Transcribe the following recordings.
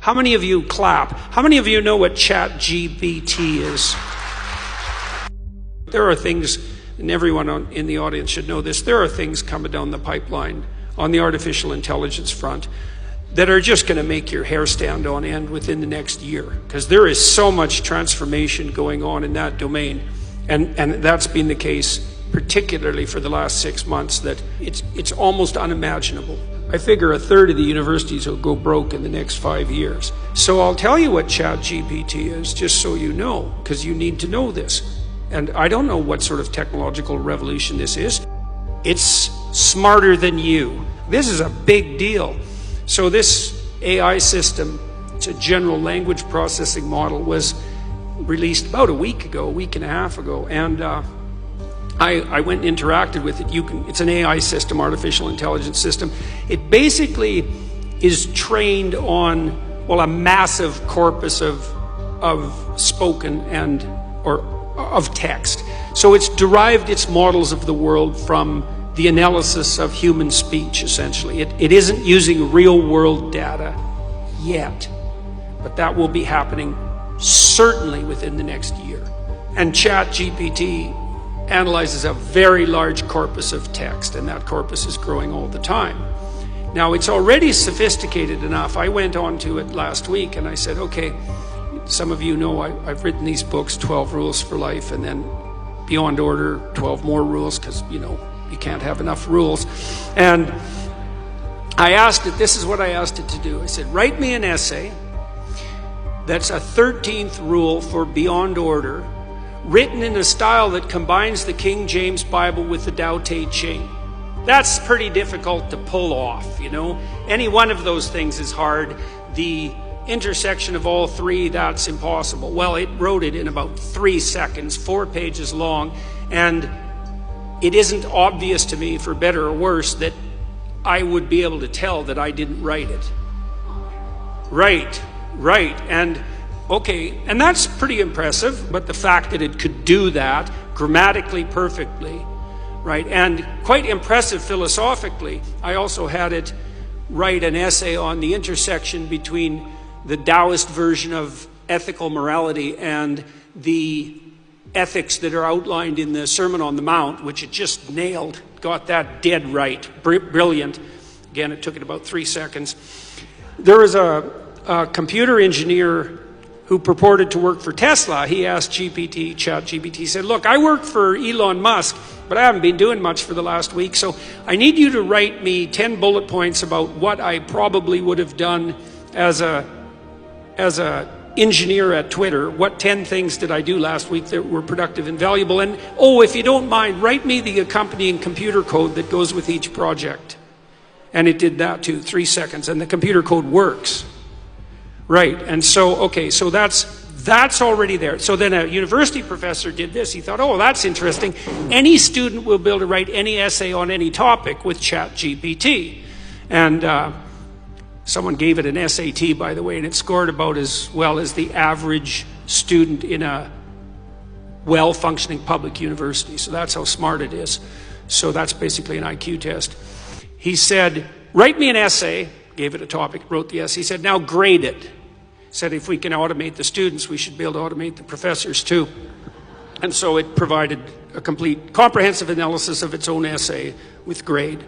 How many of you clap? How many of you know what ChatGPT is? There are things, and everyone in the audience should know this, there are things coming down the pipeline on the artificial intelligence front that are just going to make your hair stand on end within the next year, because there is so much transformation going on in that domain, and that's been the case particularly for the last 6 months, that it's almost unimaginable. I figure a third of the universities will go broke in the next 5 years. So I'll tell you what ChatGPT is, just so you know, because you need to know this. And I don't know what sort of technological revolution this is. It's smarter than you. This is a big deal. So this AI system, it's a general language processing model, was released about a week and a half ago. And I went and interacted with it. It's an AI system, artificial intelligence system. It basically is trained on, well, a massive corpus of spoken or of text. So it's derived its models of the world from the analysis of human speech, essentially. It isn't using real world data yet, but that will be happening certainly within the next year. And ChatGPT analyzes a very large corpus of text, and that corpus is growing all the time. Now, it's already sophisticated enough. I went on to it last week and I said, okay, some of you know I've written these books, 12 Rules for Life, and then Beyond Order, 12 more rules, because, you can't have enough rules. And I asked it, this is what I asked it to do. I said, write me an essay that's a 13th rule for Beyond Order, written in a style that combines the King James Bible with the Tao Te Ching. That's pretty difficult to pull off, Any one of those things is hard. The intersection of all three, that's impossible. Well, it wrote it in about 3 seconds, 4 pages long, and it isn't obvious to me, for better or worse, that I would be able to tell that I didn't write it. Right, and okay, and that's pretty impressive, but the fact that it could do that grammatically perfectly, right, and quite impressive philosophically. I also had it write an essay on the intersection between the Taoist version of ethical morality and the ethics that are outlined in the Sermon on the Mount, which it just nailed, got that dead right, brilliant. Again, it took it about 3 seconds. There was a computer engineer who purported to work for Tesla. He asked ChatGPT, he said, look, I work for Elon Musk, but I haven't been doing much for the last week, so I need you to write me 10 bullet points about what I probably would have done as a engineer at Twitter. What 10 things did I do last week that were productive and valuable? And if you don't mind, write me the accompanying computer code that goes with each project. And it did that too, 3 seconds, and the computer code works. Right, and so that's already there. So then a university professor did this. He thought, that's interesting. Any student will be able to write any essay on any topic with ChatGPT. And someone gave it an SAT, by the way, and it scored about as well as the average student in a well-functioning public university. So that's how smart it is. So that's basically an IQ test. He said, write me an essay, gave it a topic, wrote the essay. He said, now grade it. He said, if we can automate the students, we should be able to automate the professors too. And so it provided a complete, comprehensive analysis of its own essay with grade.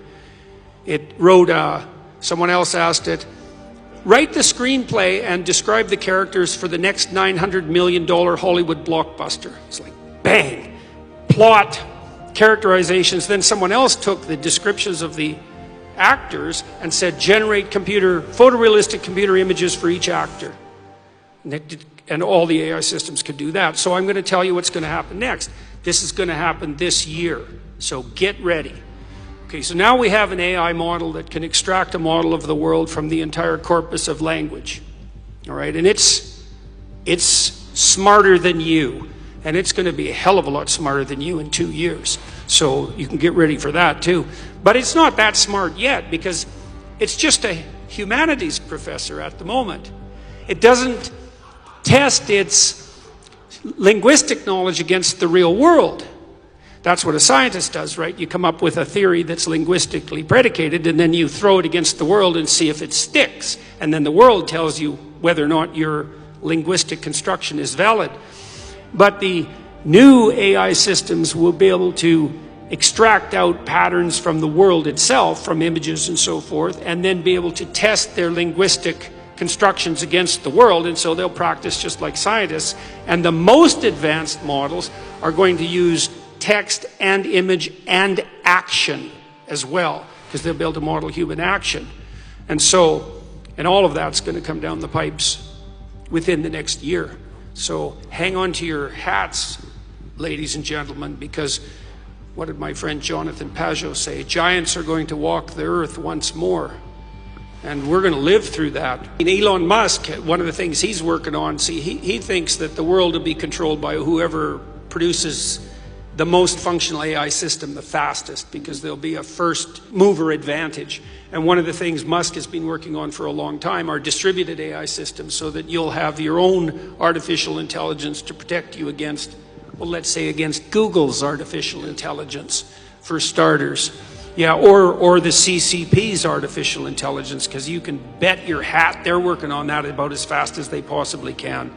It wrote someone else asked it, write the screenplay and describe the characters for the next $900 million Hollywood blockbuster. It's like, bang, plot, characterizations. Then someone else took the descriptions of the actors and said, generate photorealistic computer images for each actor. And all the AI systems could do that. So I'm going to tell you what's going to happen next. This is going to happen this year. So get ready. Okay, so now we have an AI model that can extract a model of the world from the entire corpus of language. All right, and it's smarter than you, and it's going to be a hell of a lot smarter than you in 2 years. So you can get ready for that too. But it's not that smart yet, because it's just a humanities professor at the moment. It doesn't test its linguistic knowledge against the real world. That's what a scientist does, right? You come up with a theory that's linguistically predicated, and then you throw it against the world and see if it sticks. And then the world tells you whether or not your linguistic construction is valid. But the new AI systems will be able to extract out patterns from the world itself, from images and so forth, and then be able to test their linguistic constructions against the world, and so they'll practice just like scientists. And the most advanced models are going to use text and image and action as well, because they'll be able to model human action. And all of that's going to come down the pipes within the next year. So hang on to your hats, ladies and gentlemen, because what did my friend Jonathan Pajot say? Giants are going to walk the earth once more. And we're going to live through that. Elon Musk, one of the things he's working on, he thinks that the world will be controlled by whoever produces the most functional AI system the fastest, because there'll be a first mover advantage. And one of the things Musk has been working on for a long time are distributed AI systems, so that you'll have your own artificial intelligence to protect you against, well, let's say against Google's artificial intelligence, for starters. Yeah, or the CCP's artificial intelligence, because you can bet your hat they're working on that about as fast as they possibly can.